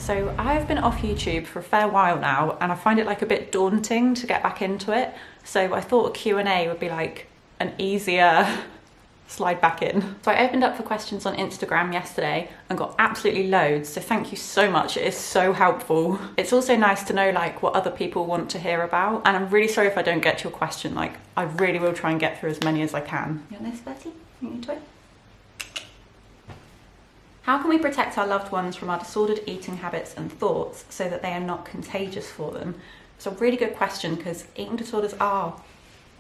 So I've been off YouTube for a fair while now, and I find it like a bit daunting to get back into it. So I thought a Q&A would be like an easier slide back in. So I opened up for questions on Instagram yesterday and got absolutely loads, so thank you so much. It is so helpful. It's also nice to know like what other people want to hear about, and I'm really sorry if I don't get to your question. Like, I really will try and get through as many as I can. You want this, Betty? You need to? How can we protect our loved ones from our disordered eating habits and thoughts so that they are not contagious for them? It's a really good question, because eating disorders are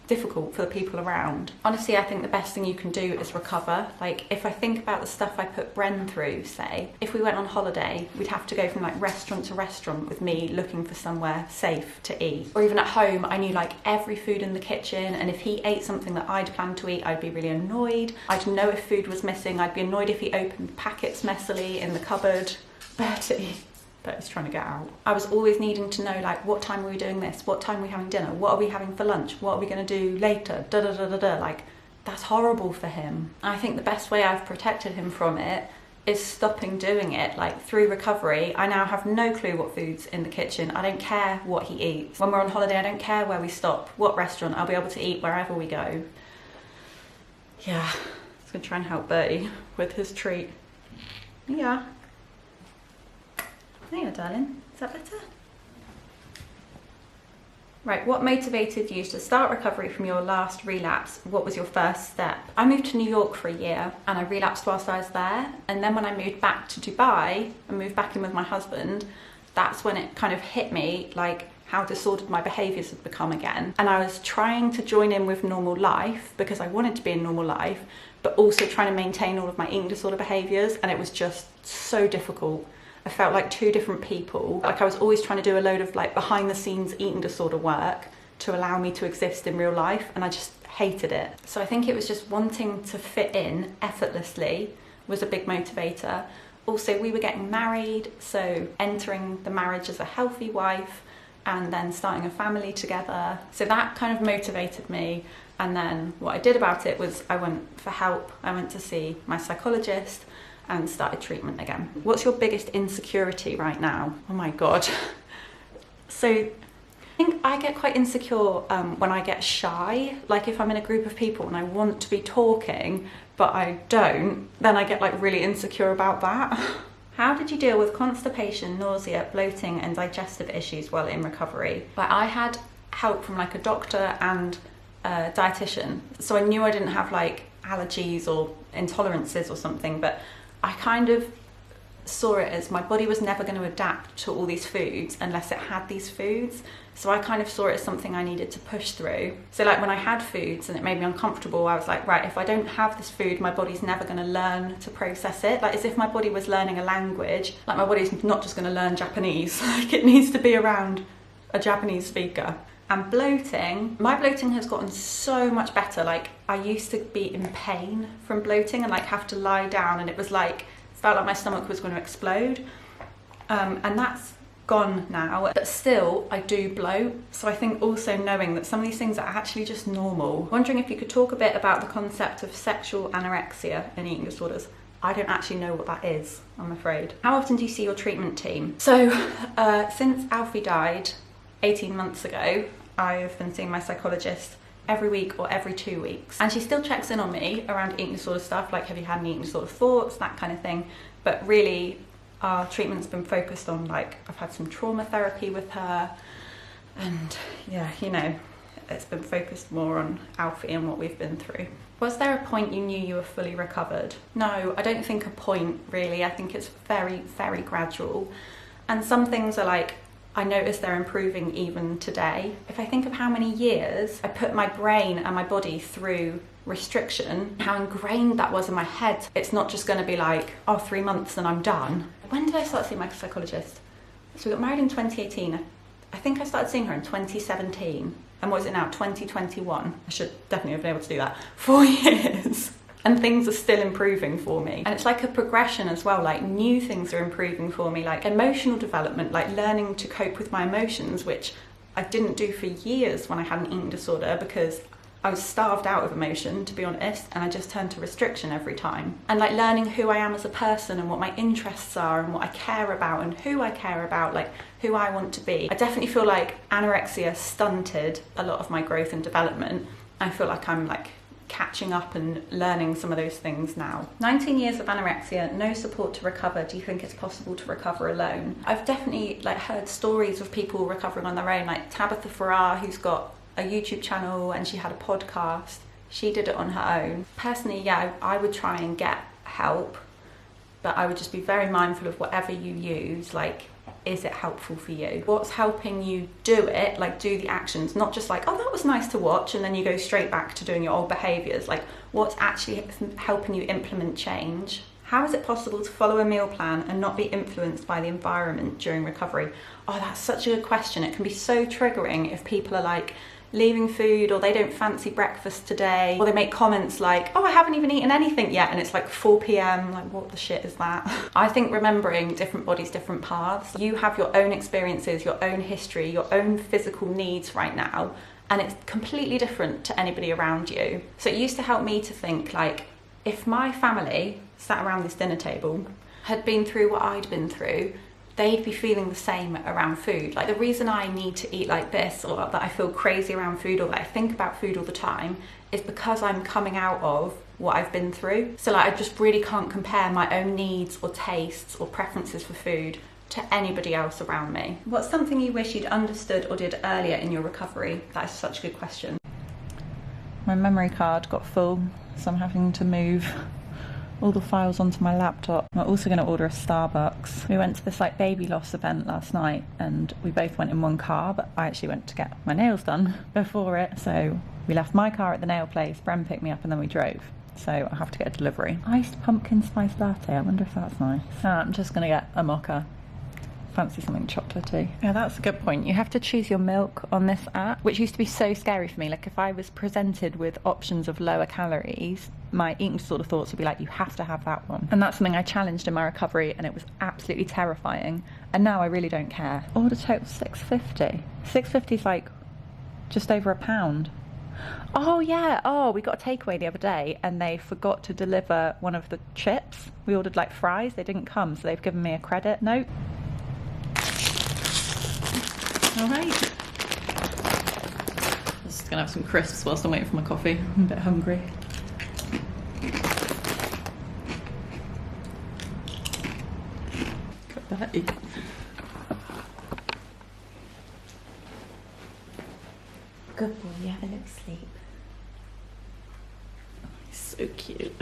difficult for the people around. Honestly, I think the best thing you can do is recover. Like, if I think about the stuff I put Bren through, say, if we went on holiday, we'd have to go from like restaurant to restaurant with me looking for somewhere safe to eat. Or even at home, I knew like every food in the kitchen, and if he ate something that I'd planned to eat, I'd be really annoyed. I'd know if food was missing. I'd be annoyed if he opened packets messily in the cupboard. Bertie's trying to get out. I was always needing to know like, what time are we doing this? What time are we having dinner? What are we having for lunch? What are we going to do later? Da da da da da. Like, that's horrible for him. I think the best way I've protected him from it is stopping doing it. Like, through recovery, I now have no clue what food's in the kitchen. I don't care what he eats. When we're on holiday, I don't care where we stop, what restaurant. I'll be able to eat wherever we go. Yeah, I was going to try and help Bertie with his treat. Yeah. There, darling. Is that better? Right, what motivated you to start recovery from your last relapse? What was your first step? I moved to New York for a year and I relapsed whilst I was there. And then when I moved back to Dubai and moved back in with my husband, that's when it kind of hit me, like, how disordered my behaviours had become again. And I was trying to join in with normal life because I wanted to be in normal life, but also trying to maintain all of my eating disorder behaviours, and it was just so difficult. I felt like two different people. Like, I was always trying to do a load of like behind the scenes eating disorder work to allow me to exist in real life, and I just hated it. So I think it was just wanting to fit in effortlessly was a big motivator. Also, we were getting married, so entering the marriage as a healthy wife and then starting a family together. So that kind of motivated me. And then what I did about it was I went for help. I went to see my psychologist and started treatment again. What's your biggest insecurity right now? Oh my God. So I think I get quite insecure when I get shy. Like, if I'm in a group of people and I want to be talking, but I don't, then I get like really insecure about that. How did you deal with constipation, nausea, bloating, and digestive issues while in recovery? Like, I had help from like a doctor and a dietitian. So I knew I didn't have like allergies or intolerances or something, but I kind of saw it as my body was never going to adapt to all these foods unless it had these foods. So I kind of saw it as something I needed to push through. So like, when I had foods and it made me uncomfortable, I was like, right, if I don't have this food, my body's never going to learn to process it. Like, as if my body was learning a language. Like, my body's not just going to learn Japanese. Like, it needs to be around a Japanese speaker. And bloating, my bloating has gotten so much better. Like, I used to be in pain from bloating and like have to lie down, and it was like, felt like my stomach was going to explode. And that's gone now, but still I do bloat. So I think also knowing that some of these things are actually just normal. Wondering if you could talk a bit about the concept of sexual anorexia in eating disorders. I don't actually know what that is, I'm afraid. How often do you see your treatment team? So since Alfie died 18 months ago, I've been seeing my psychologist every week or every 2 weeks. And she still checks in on me around eating disorder stuff, like, have you had any eating disorder thoughts, that kind of thing. But really, our treatment's been focused on, like, I've had some trauma therapy with her. And yeah, you know, it's been focused more on Alfie and what we've been through. Was there a point you knew you were fully recovered? No, I don't think a point, really. I think it's very, very gradual. And some things are like, I notice they're improving even today. If I think of how many years I put my brain and my body through restriction, how ingrained that was in my head, it's not just going to be like, oh, 3 months and I'm done. When did I start seeing my psychologist? So we got married in 2018. I think I started seeing her in 2017. And what is it now, 2021? I should definitely have been able to do that. 4 years. And things are still improving for me. And it's like a progression as well, like new things are improving for me, like emotional development, like learning to cope with my emotions, which I didn't do for years when I had an eating disorder, because I was starved out of emotion, to be honest, and I just turned to restriction every time. And like learning who I am as a person and what my interests are and what I care about and who I care about, like who I want to be. I definitely feel like anorexia stunted a lot of my growth and development. I feel like I'm like catching up and learning some of those things now. 19 years of anorexia, no support to recover. Do you think it's possible to recover alone? I've definitely like heard stories of people recovering on their own, like Tabitha Farrar, who's got a YouTube channel and she had a podcast. She did it on her own. Personally, yeah, I would try and get help, but I would just be very mindful of whatever you use, like, is it helpful for you? What's helping you do it, like do the actions, not just like, oh, that was nice to watch, and then you go straight back to doing your old behaviours. Like, what's actually helping you implement change? How is it possible to follow a meal plan and not be influenced by the environment during recovery? Oh, that's such a good question. It can be so triggering if people are like, leaving food, or they don't fancy breakfast today, or they make comments like, oh, I haven't even eaten anything yet, and it's like 4 p.m, like what the shit is that? I think remembering different bodies, different paths. You have your own experiences, your own history, your own physical needs right now, and it's completely different to anybody around you. So it used to help me to think like, if my family sat around this dinner table had been through what I'd been through, they'd be feeling the same around food. Like the reason I need to eat like this, or that I feel crazy around food, or that I think about food all the time, is because I'm coming out of what I've been through. So like I just really can't compare my own needs or tastes or preferences for food to anybody else around me. What's something you wish you'd understood or did earlier in your recovery? That is such a good question. My memory card got full, so I'm having to move all the files onto my laptop. I'm also going to order a Starbucks. We went to this like baby loss event last night, and we both went in one car, but I actually went to get my nails done before it. So we left my car at the nail place, Bren picked me up, and then we drove. So I have to get a delivery. Iced pumpkin spice latte, I wonder if that's nice. I'm just going to get a mocha. Fancy something chocolatey. Yeah, that's a good point. You have to choose your milk on this app, which used to be so scary for me. Like if I was presented with options of lower calories, my eating disorder thoughts would be like, you have to have that one. And that's something I challenged in my recovery, and it was absolutely terrifying. And now I really don't care. Order total $6.50. $6.50 is like just over £1. Oh yeah, oh, we got a takeaway the other day and they forgot to deliver one of the chips. We ordered like fries, they didn't come, so they've given me a credit note. All right. Just gonna have some crisps whilst I'm waiting for my coffee. I'm a bit hungry. Got that. Good boy, you have a little sleep. So cute.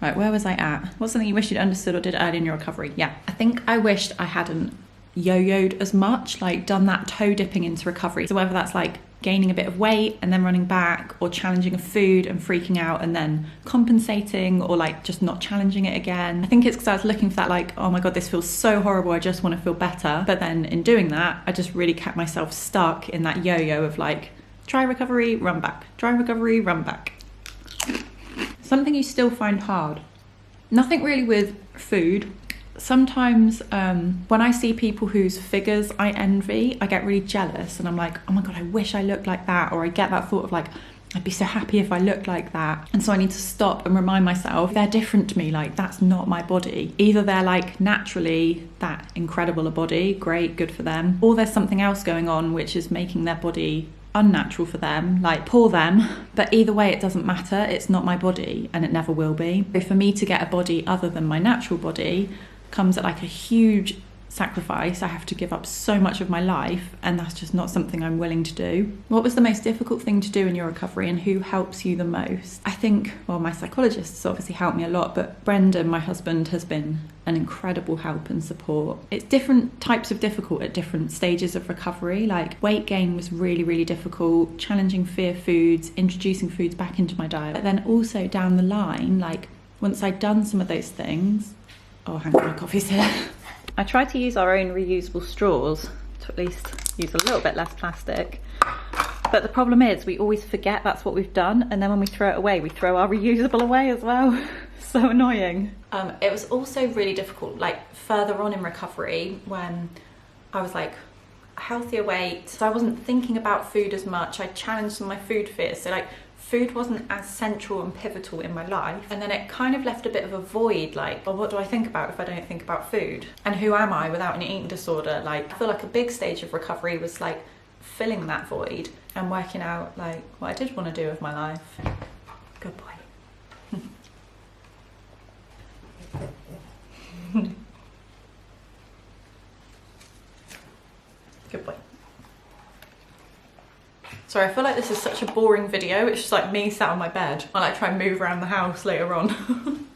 Right, where was I at? What's something you wish you'd understood or did early in your recovery? Yeah, I think I wished I hadn't yo-yoed as much, like done that toe dipping into recovery. So whether that's like gaining a bit of weight and then running back, or challenging a food and freaking out and then compensating, or like just not challenging it again. I think it's because I was looking for that like, oh my god, this feels so horrible, I just want to feel better. But then in doing that, I just really kept myself stuck in that yo-yo of like, try recovery, run back, try recovery, run back. Something you still find hard. Nothing really with food. Sometimes when I see people whose figures I envy, I get really jealous, and I'm like, oh my god, I wish I looked like that. Or I get that thought of like, I'd be so happy if I looked like that. And so I need to stop and remind myself, they're different to me, like that's not my body. Either they're like naturally that incredible a body, great, good for them, or there's something else going on which is making their body unnatural for them, like poor them. But either way, it doesn't matter, it's not my body and it never will be. So for me to get a body other than my natural body comes at like a huge sacrifice. I have to give up so much of my life, and that's just not something I'm willing to do. What was the most difficult thing to do in your recovery, and who helps you the most? I think, well, my psychologist has obviously helped me a lot, but Brendan, my husband, has been an incredible help and support. It's different types of difficult at different stages of recovery. Like weight gain was really, really difficult, challenging fear foods, introducing foods back into my diet. But then also down the line, like once I'd done some of those things, oh, hang on, my coffee's here. I tried to use our own reusable straws to at least use a little bit less plastic. But the problem is we always forget that's what we've done, and then when we throw it away, we throw our reusable away as well. So annoying. It was also really difficult, like further on in recovery, when I was like a healthier weight, so I wasn't thinking about food as much. I challenged some of my food fears. So like food wasn't as central and pivotal in my life. And then it kind of left a bit of a void, like, well, what do I think about if I don't think about food? And who am I without an eating disorder? Like, I feel like a big stage of recovery was like filling that void and working out like what I did want to do with my life. Good boy. Good boy. Sorry, I feel like this is such a boring video. It's just like me sat on my bed. I like try and move around the house later on.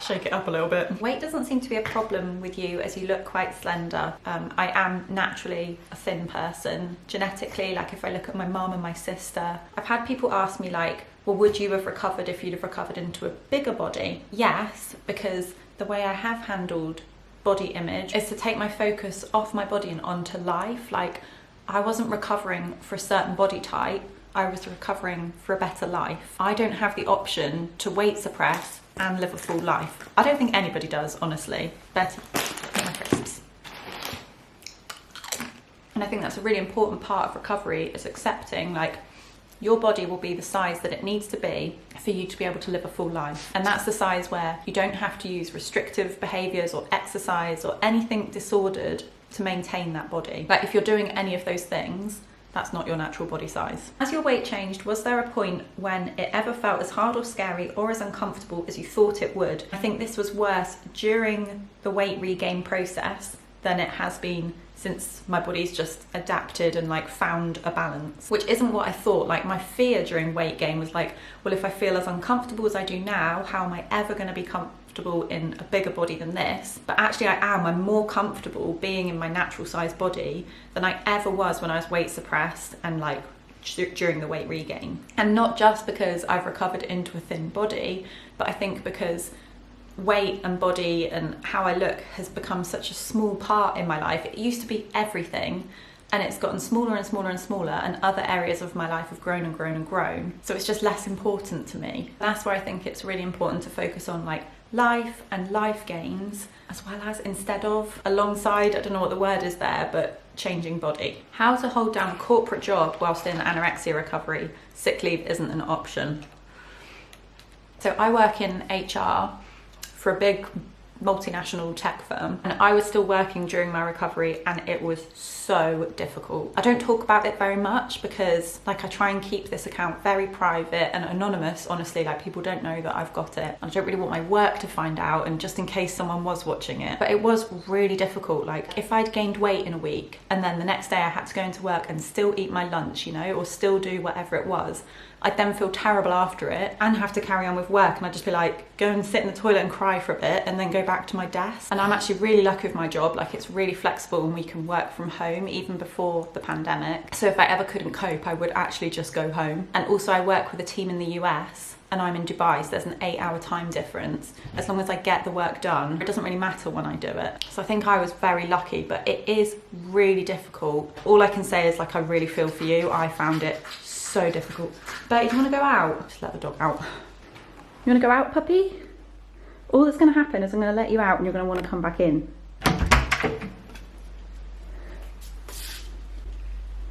Shake it up a little bit. Weight doesn't seem to be a problem with you as you look quite slender. I am naturally a thin person. Genetically, like if I look at my mum and my sister, I've had people ask me like, well, would you have recovered if you'd have recovered into a bigger body? Yes, because the way I have handled body image is to take my focus off my body and onto life. Like, I wasn't recovering for a certain body type, I was recovering for a better life. I don't have the option to weight suppress and live a full life. I don't think anybody does, honestly. Betty, eat my crisps. And I think that's a really important part of recovery, is accepting like your body will be the size that it needs to be for you to be able to live a full life. And that's the size where you don't have to use restrictive behaviours or exercise or anything disordered to maintain that body. Like if you're doing any of those things, that's not your natural body size. As your weight changed, was there a point when it ever felt as hard or scary or as uncomfortable as you thought it would? I think this was worse during the weight regain process than it has been since my body's just adapted and like found a balance, which isn't what I thought. Like my fear during weight gain was like, well, if I feel as uncomfortable as I do now, how am I ever going to be comfortable in a bigger body than this? But actually I'm more comfortable being in my natural size body than I ever was when I was weight suppressed and like during the weight regain. And not just because I've recovered into a thin body, but I think because weight and body and how I look has become such a small part in my life. It used to be everything, and it's gotten smaller and smaller and smaller, and other areas of my life have grown and grown and grown. So it's just less important to me. That's where I think it's really important to focus on like life and life gains, as well as instead of, alongside, I don't know what the word is there, but changing body. How to hold down a corporate job whilst in anorexia recovery. Sick leave isn't an option. So I work in HR for a big multinational tech firm, and I was still working during my recovery, and it was so difficult. I don't talk about it very much because like I try and keep this account very private and anonymous, honestly. Like people don't know that I've got it. I don't really want my work to find out, and just in case someone was watching it. But it was really difficult. Like if I'd gained weight in a week and then the next day I had to go into work and still eat my lunch, you know, or still do whatever it was, I'd then feel terrible after it and have to carry on with work, and I'd just be like, go and sit in the toilet and cry for a bit and then go back to my desk. And I'm actually really lucky with my job. Like it's really flexible and we can work from home even before the pandemic. So if I ever couldn't cope, I would actually just go home. And also I work with a team in the US and I'm in Dubai, so there's an 8-hour time difference. As long as I get the work done, it doesn't really matter when I do it. So I think I was very lucky, but it is really difficult. All I can say is like, I really feel for you. I found it so difficult. But you want to go out? Just let the dog out. You want to go out, puppy? All that's going to happen is I'm going to let you out and you're going to want to come back in.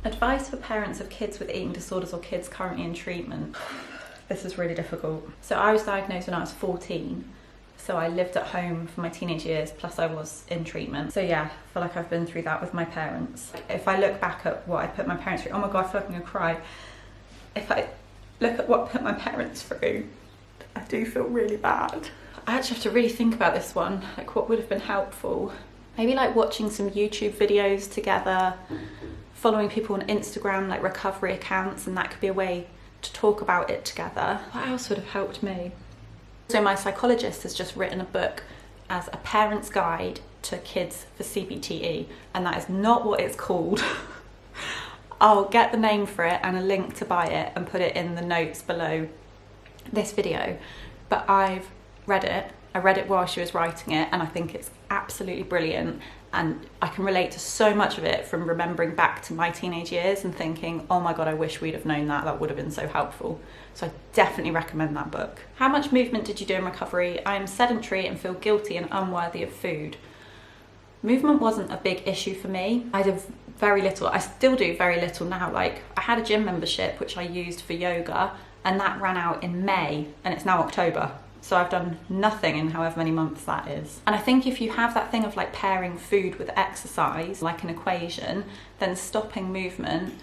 Advice for parents of kids with eating disorders or kids currently in treatment. This is really difficult. So I was diagnosed when I was 14. So I lived at home for my teenage years, plus I was in treatment. So yeah, I feel like I've been through that with my parents. If I look back at what I put my parents through, oh my God, I feel like I'm going to cry. If I look at what I put my parents through, I do feel really bad. I actually have to really think about this one, like what would have been helpful. Maybe like watching some YouTube videos together, following people on Instagram, like recovery accounts, and that could be a way to talk about it together. What else would have helped me? So my psychologist has just written a book as a parent's guide to kids for CBTE, and that is not what it's called. I'll get the name for it and a link to buy it and put it in the notes below this video. But I've read it. I read it while she was writing it, and I think it's absolutely brilliant. And I can relate to so much of it from remembering back to my teenage years and thinking, oh my God, I wish we'd have known that. That would have been so helpful. So I definitely recommend that book. How much movement did you do in recovery? I am sedentary and feel guilty and unworthy of food. Movement wasn't a big issue for me. I did very little. I still do very little now. Like I had a gym membership which I used for yoga, and that ran out in May and it's now October. So I've done nothing in however many months that is. And I think if you have that thing of like pairing food with exercise, like an equation, then stopping movement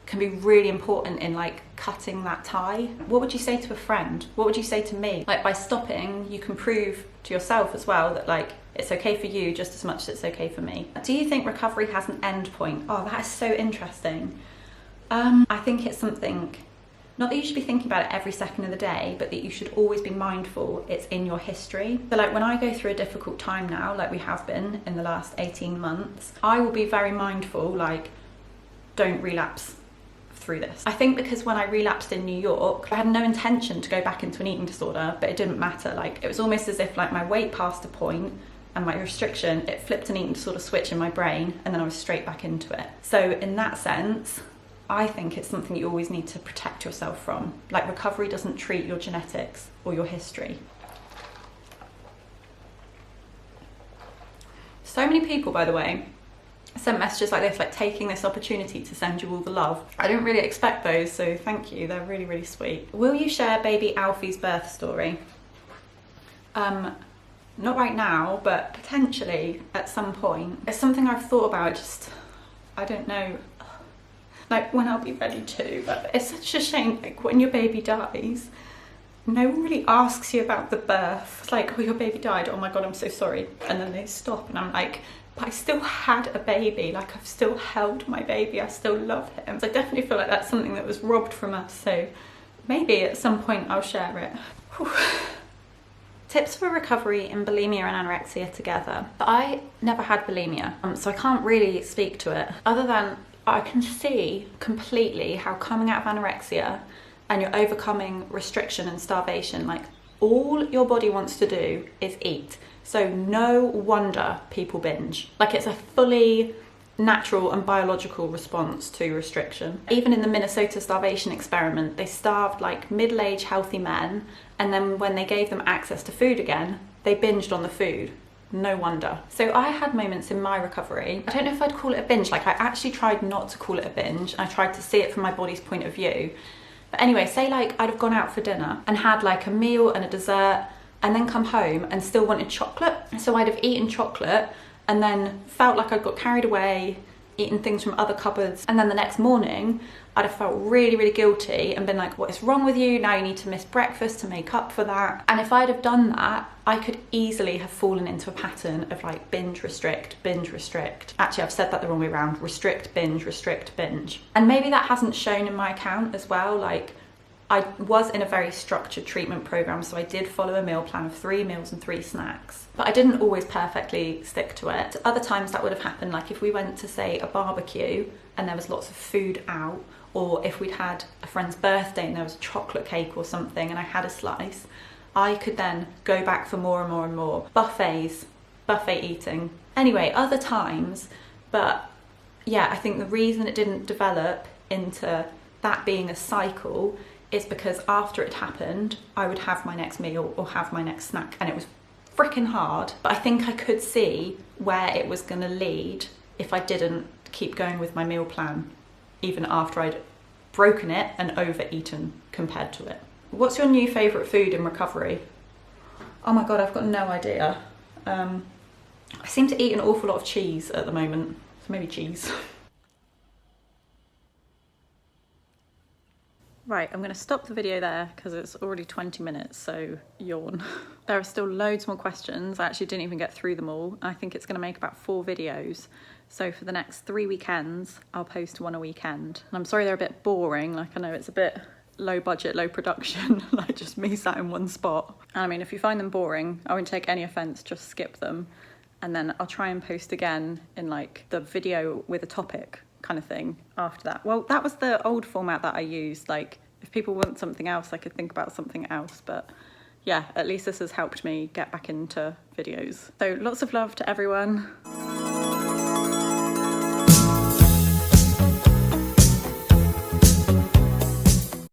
can be really important in like cutting that tie. What would you say to a friend? What would you say to me? Like, by stopping, you can prove to yourself as well that like it's okay for you just as much as it's okay for me. Do you think recovery has an end point? Oh, that is so interesting. I think it's something, not that you should be thinking about it every second of the day, but that you should always be mindful it's in your history. So like when I go through a difficult time now, like we have been in the last 18 months, I will be very mindful, like, don't relapse through this. I think because when I relapsed in New York, I had no intention to go back into an eating disorder, but it didn't matter. Like, it was almost as if like my weight passed a point and my restriction, it flipped an eating disorder switch in my brain, and then I was straight back into it. So in that sense, I think it's something you always need to protect yourself from. Like, recovery doesn't treat your genetics or your history. So many people, by the way, sent messages like this, like taking this opportunity to send you all the love. I didn't really expect those, so thank you. They're really, really sweet. Will you share baby Alfie's birth story? Not right now, but potentially at some point. It's something I've thought about, just, I don't know, like when I'll be ready to, but it's such a shame, like when your baby dies, no one really asks you about the birth. It's like, oh, your baby died, oh my God, I'm so sorry. And then they stop and I'm like, but I still had a baby, like I've still held my baby, I still love him. So I definitely feel like that's something that was robbed from us, so maybe at some point I'll share it. Whew. Tips for recovery in bulimia and anorexia together. I never had bulimia, so I can't really speak to it, other than I can see completely how coming out of anorexia and you're overcoming restriction and starvation, like all your body wants to do is eat. So no wonder people binge. Like, it's a fully natural and biological response to restriction. Even in the Minnesota starvation experiment, they starved like middle-aged healthy men, and then when they gave them access to food again, they binged on the food. No wonder. So I had moments in my recovery, I don't know if I'd call it a binge, like I actually tried not to call it a binge. I tried to see it from my body's point of view. But anyway, say like I'd have gone out for dinner and had like a meal and a dessert and then come home and still wanted chocolate. So I'd have eaten chocolate and then felt like I'd got carried away, eaten things from other cupboards, and then the next morning I'd have felt really, really guilty and been like, what is wrong with you? Now you need to miss breakfast to make up for that. And if I'd have done that, I could easily have fallen into a pattern of like binge, restrict, binge, restrict. Actually, I've said that the wrong way around. Restrict, binge, restrict, binge. And maybe that hasn't shown in my account as well. Like, I was in a very structured treatment program, so I did follow a meal plan of 3 meals and 3 snacks, but I didn't always perfectly stick to it. Other times that would have happened, like if we went to, say, a barbecue and there was lots of food out, or if we'd had a friend's birthday and there was a chocolate cake or something and I had a slice, I could then go back for more and more and more. Buffets, buffet eating. Anyway, other times, but yeah, I think the reason it didn't develop into that being a cycle is because after it happened, I would have my next meal or have my next snack, and it was freaking hard, but I think I could see where it was gonna lead if I didn't keep going with my meal plan, even after I'd broken it and overeaten compared to it. What's your new favourite food in recovery? Oh my God, I've got no idea. I seem to eat an awful lot of cheese at the moment, so maybe cheese. Right, I'm going to stop the video there because it's already 20 minutes, so yawn. There are still loads more questions. I actually didn't even get through them all. I think it's going to make about 4 videos. So for the next 3 weekends, I'll post 1 a weekend. And I'm sorry they're a bit boring. Like, I know it's a bit low budget, low production, like just me sat in one spot. And I mean, if you find them boring, I won't take any offense, just skip them. And then I'll try and post again in like the video with a topic kind of thing after that. Well, that was the old format that I used. Like, if people want something else, I could think about something else, but yeah, at least this has helped me get back into videos. So lots of love to everyone.